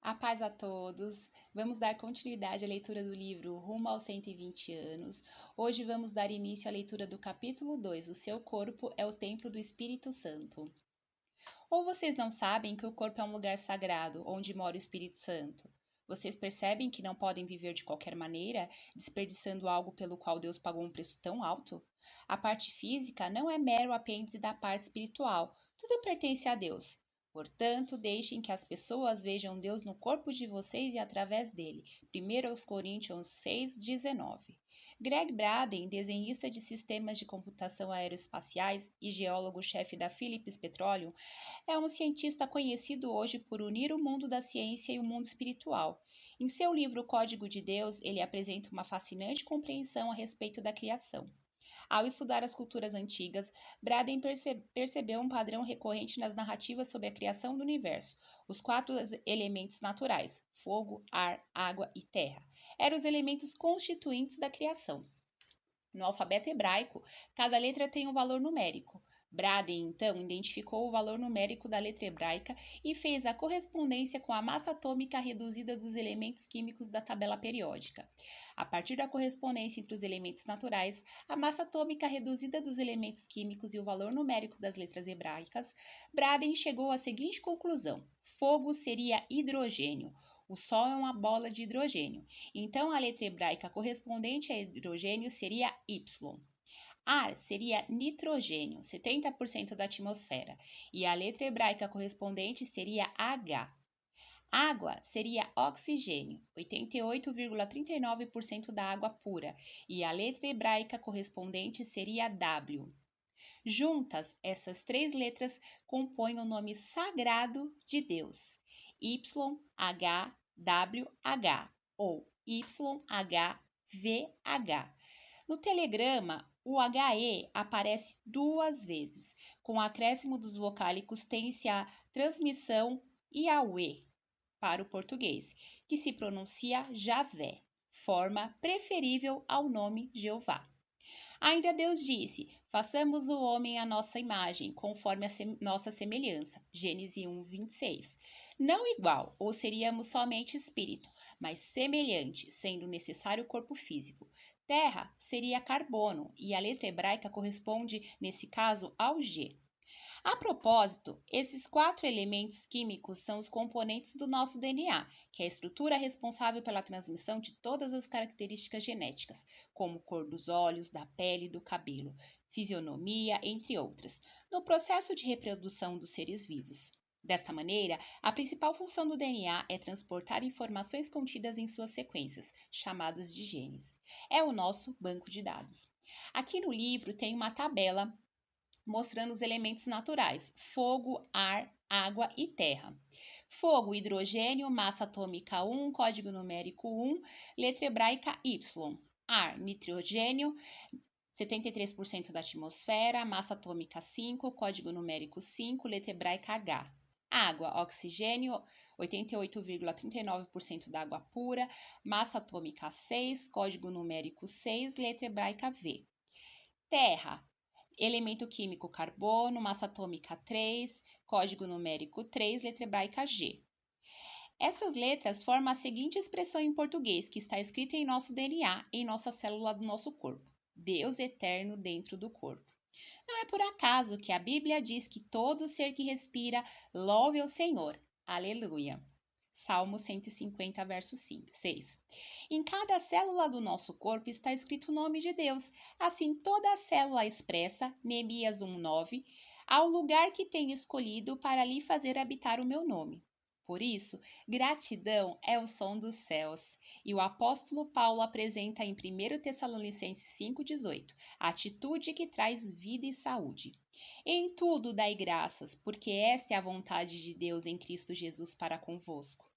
A paz a todos. Vamos dar continuidade à leitura do livro Rumo aos 120 anos. Hoje vamos dar início à leitura do capítulo 2. O seu corpo é o templo do Espírito Santo. Ou vocês não sabem que o corpo é um lugar sagrado, onde mora o Espírito Santo? Vocês percebem que não podem viver de qualquer maneira, desperdiçando algo pelo qual Deus pagou um preço tão alto? A parte física não é mero apêndice da parte espiritual. Tudo pertence a Deus. Portanto, deixem que as pessoas vejam Deus no corpo de vocês e através dele. 1 Coríntios 6:19. Greg Braden, desenhista de sistemas de computação aeroespaciais e geólogo-chefe da Phillips Petroleum, é um cientista conhecido hoje por unir o mundo da ciência e o mundo espiritual. Em seu livro Código de Deus, ele apresenta uma fascinante compreensão a respeito da criação. Ao estudar as culturas antigas, Braden percebeu um padrão recorrente nas narrativas sobre a criação do universo. Os quatro elementos naturais, fogo, ar, água e terra, eram os elementos constituintes da criação. No alfabeto hebraico, cada letra tem um valor numérico. Braden, então, identificou o valor numérico da letra hebraica e fez a correspondência com a massa atômica reduzida dos elementos químicos da tabela periódica. A partir da correspondência entre os elementos naturais, a massa atômica reduzida dos elementos químicos e o valor numérico das letras hebraicas, Braden chegou à seguinte conclusão: fogo seria hidrogênio. O Sol é uma bola de hidrogênio. Então, a letra hebraica correspondente a hidrogênio seria Y. Ar seria nitrogênio, 70% da atmosfera, e a letra hebraica correspondente seria H. Água seria oxigênio, 88,39% da água pura, e a letra hebraica correspondente seria W. Juntas, essas três letras compõem o nome sagrado de Deus, YHWH ou YHVH. No telegrama, o HE aparece duas vezes. Com o acréscimo dos vocálicos, tem-se a transmissão Yahweh para o português, que se pronuncia Javé, forma preferível ao nome Jeová. Ainda Deus disse: façamos o homem à nossa imagem, conforme a nossa semelhança. Gênesis 1:26. Não igual, ou seríamos somente espírito, mas semelhante, sendo necessário o corpo físico. Terra seria carbono, e a letra hebraica corresponde, nesse caso, ao G. A propósito, esses quatro elementos químicos são os componentes do nosso DNA, que é a estrutura responsável pela transmissão de todas as características genéticas, como cor dos olhos, da pele e do cabelo, fisionomia, entre outras, no processo de reprodução dos seres vivos. Desta maneira, a principal função do DNA é transportar informações contidas em suas sequências, chamadas de genes. É o nosso banco de dados. Aqui no livro tem uma tabela mostrando os elementos naturais: fogo, ar, água e terra. Fogo, hidrogênio, massa atômica 1, código numérico 1, letra hebraica Y. Ar, nitrogênio, 73% da atmosfera, massa atômica 5, código numérico 5, letra hebraica H. Água, oxigênio, 88,39% da água pura, massa atômica 6, código numérico 6, letra hebraica V. Terra, elemento químico carbono, massa atômica 3, código numérico 3, letra hebraica G. Essas letras formam a seguinte expressão em português, que está escrita em nosso DNA, em nossa célula do nosso corpo: Deus eterno dentro do corpo. Não é por acaso que a Bíblia diz que todo ser que respira louve ao Senhor. Aleluia. Salmo 150, verso 6. Em cada célula do nosso corpo está escrito o nome de Deus. Assim, toda a célula expressa, Neemias 1:9, ao lugar que tenho escolhido para ali fazer habitar o meu nome. Por isso, gratidão é o som dos céus. E o apóstolo Paulo apresenta em 1 Tessalonicenses 5:18, a atitude que traz vida e saúde. Em tudo dai graças, porque esta é a vontade de Deus em Cristo Jesus para convosco.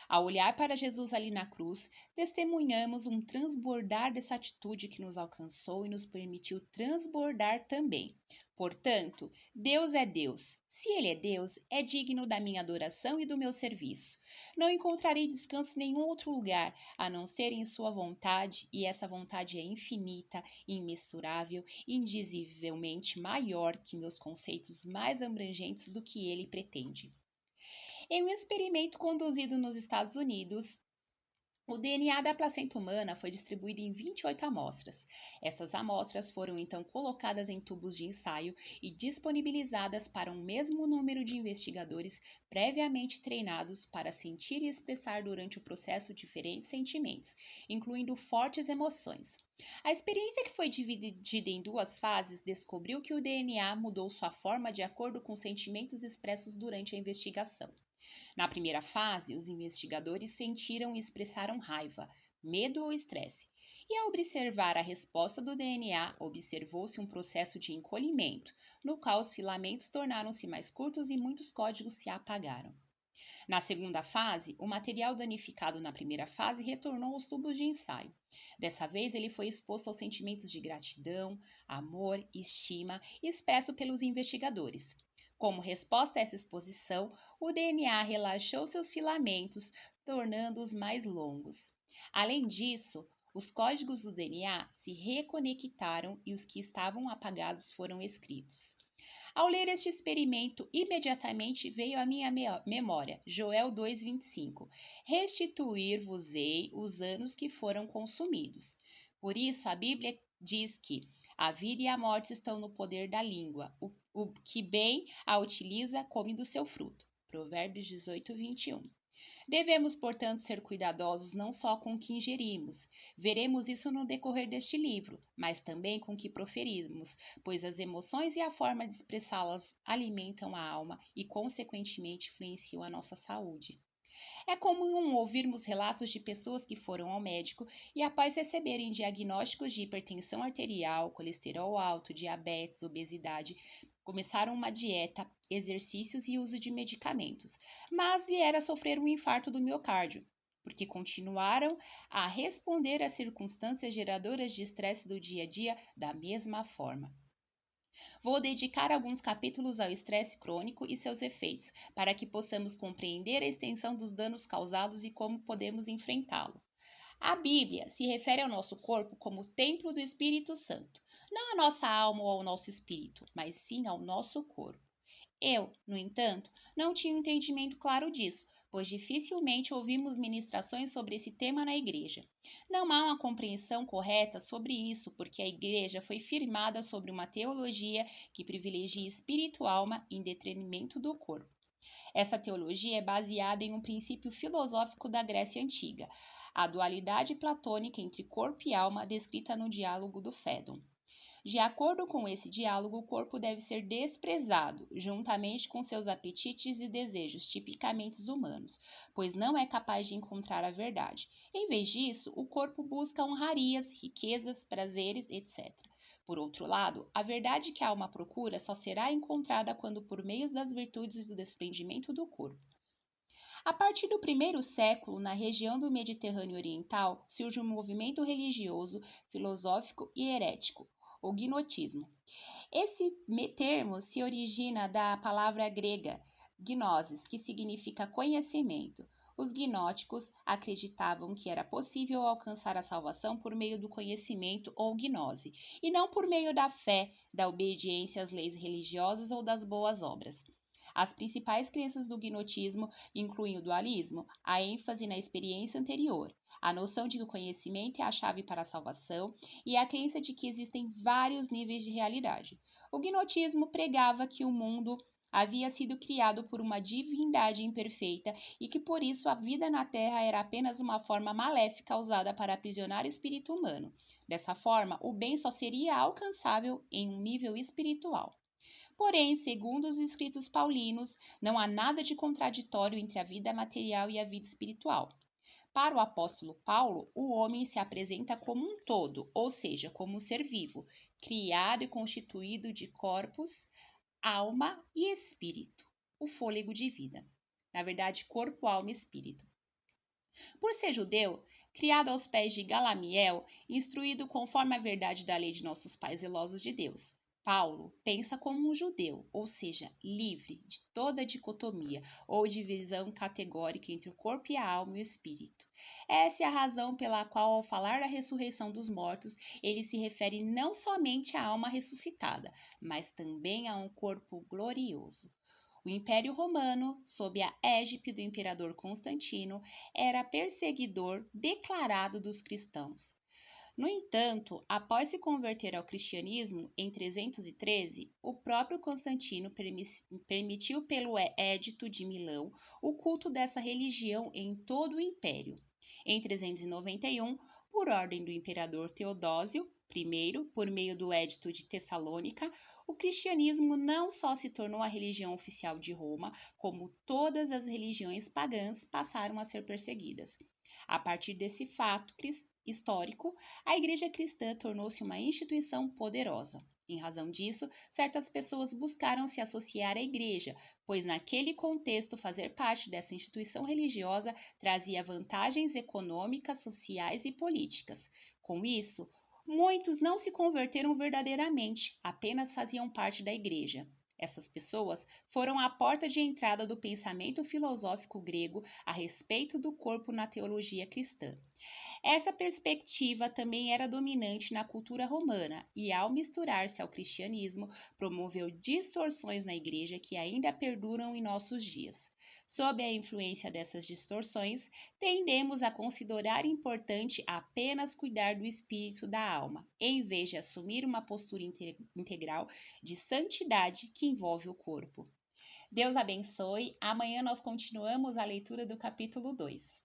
Ao olhar para Jesus ali na cruz, testemunhamos um transbordar dessa atitude que nos alcançou e nos permitiu transbordar também. Portanto, Deus é Deus. Se Ele é Deus, é digno da minha adoração e do meu serviço. Não encontrarei descanso em nenhum outro lugar, a não ser em Sua vontade, e essa vontade é infinita, imensurável, indizivelmente maior que meus conceitos mais abrangentes do que Ele pretende. Em um experimento conduzido nos Estados Unidos, o DNA da placenta humana foi distribuído em 28 amostras. Essas amostras foram então colocadas em tubos de ensaio e disponibilizadas para um mesmo número de investigadores previamente treinados para sentir e expressar durante o processo diferentes sentimentos, incluindo fortes emoções. A experiência, que foi dividida em duas fases, descobriu que o DNA mudou sua forma de acordo com os sentimentos expressos durante a investigação. Na primeira fase, os investigadores sentiram e expressaram raiva, medo ou estresse. E ao observar a resposta do DNA, observou-se um processo de encolhimento, no qual os filamentos tornaram-se mais curtos e muitos códigos se apagaram. Na segunda fase, o material danificado na primeira fase retornou aos tubos de ensaio. Dessa vez, ele foi exposto aos sentimentos de gratidão, amor e estima expresso pelos investigadores. Como resposta a essa exposição, o DNA relaxou seus filamentos, tornando-os mais longos. Além disso, os códigos do DNA se reconectaram e os que estavam apagados foram escritos. Ao ler este experimento, imediatamente veio à minha memória Joel 2,25: restituir-vos-ei os anos que foram consumidos. Por isso, a Bíblia diz que a vida e a morte estão no poder da língua. O que bem a utiliza, come do seu fruto. Provérbios 18:21. Devemos, portanto, ser cuidadosos não só com o que ingerimos, veremos isso no decorrer deste livro, mas também com o que proferimos, pois as emoções e a forma de expressá-las alimentam a alma e, consequentemente, influenciam a nossa saúde. É comum ouvirmos relatos de pessoas que foram ao médico e, após receberem diagnósticos de hipertensão arterial, colesterol alto, diabetes, obesidade, começaram uma dieta, exercícios e uso de medicamentos, mas vieram a sofrer um infarto do miocárdio, porque continuaram a responder às circunstâncias geradoras de estresse do dia a dia da mesma forma. Vou dedicar alguns capítulos ao estresse crônico e seus efeitos, para que possamos compreender a extensão dos danos causados e como podemos enfrentá-lo. A Bíblia se refere ao nosso corpo como templo do Espírito Santo, não à nossa alma ou ao nosso espírito, mas sim ao nosso corpo. Eu, no entanto, não tinha um entendimento claro disso, pois dificilmente ouvimos ministrações sobre esse tema na igreja. Não há uma compreensão correta sobre isso, porque a igreja foi firmada sobre uma teologia que privilegia espírito e alma em detrimento do corpo. Essa teologia é baseada em um princípio filosófico da Grécia Antiga, a dualidade platônica entre corpo e alma descrita no diálogo do Fédon. De acordo com esse diálogo, o corpo deve ser desprezado, juntamente com seus apetites e desejos tipicamente humanos, pois não é capaz de encontrar a verdade. Em vez disso, o corpo busca honrarias, riquezas, prazeres, etc. Por outro lado, a verdade que a alma procura só será encontrada quando por meio das virtudes do desprendimento do corpo. A partir do primeiro século, na região do Mediterrâneo Oriental, surge um movimento religioso, filosófico e herético, o gnotismo. Esse termo se origina da palavra grega gnosis, que significa conhecimento. Os gnóticos acreditavam que era possível alcançar a salvação por meio do conhecimento ou gnose, e não por meio da fé, da obediência às leis religiosas ou das boas obras. As principais crenças do gnotismo incluem o dualismo, a ênfase na experiência anterior, a noção de que o conhecimento é a chave para a salvação e a crença de que existem vários níveis de realidade. O gnotismo pregava que o mundo havia sido criado por uma divindade imperfeita e que por isso a vida na Terra era apenas uma forma maléfica usada para aprisionar o espírito humano. Dessa forma, o bem só seria alcançável em um nível espiritual. Porém, segundo os escritos paulinos, não há nada de contraditório entre a vida material e a vida espiritual. Para o apóstolo Paulo, o homem se apresenta como um todo, ou seja, como um ser vivo, criado e constituído de corpos, alma e espírito, o fôlego de vida. Na verdade, corpo, alma e espírito. Por ser judeu, criado aos pés de Galamiel, instruído conforme a verdade da lei de nossos pais zelosos de Deus, Paulo pensa como um judeu, ou seja, livre de toda dicotomia ou divisão categórica entre o corpo e a alma e o espírito. Essa é a razão pela qual, ao falar da ressurreição dos mortos, ele se refere não somente à alma ressuscitada, mas também a um corpo glorioso. O Império Romano, sob a égide do imperador Constantino, era perseguidor declarado dos cristãos. No entanto, após se converter ao cristianismo em 313, o próprio Constantino permitiu pelo Edito de Milão o culto dessa religião em todo o império. Em 391, por ordem do imperador Teodósio I, por meio do Edito de Tessalônica, o cristianismo não só se tornou a religião oficial de Roma, como todas as religiões pagãs passaram a ser perseguidas. A partir desse fato histórico, a Igreja cristã tornou-se uma instituição poderosa. Em razão disso, certas pessoas buscaram se associar à Igreja, pois naquele contexto fazer parte dessa instituição religiosa trazia vantagens econômicas, sociais e políticas. Com isso, muitos não se converteram verdadeiramente, apenas faziam parte da Igreja. Essas pessoas foram a porta de entrada do pensamento filosófico grego a respeito do corpo na teologia cristã. Essa perspectiva também era dominante na cultura romana e, ao misturar-se ao cristianismo, promoveu distorções na igreja que ainda perduram em nossos dias. Sob a influência dessas distorções, tendemos a considerar importante apenas cuidar do espírito da alma, em vez de assumir uma postura integral de santidade que envolve o corpo. Deus abençoe. Amanhã nós continuamos a leitura do capítulo 2.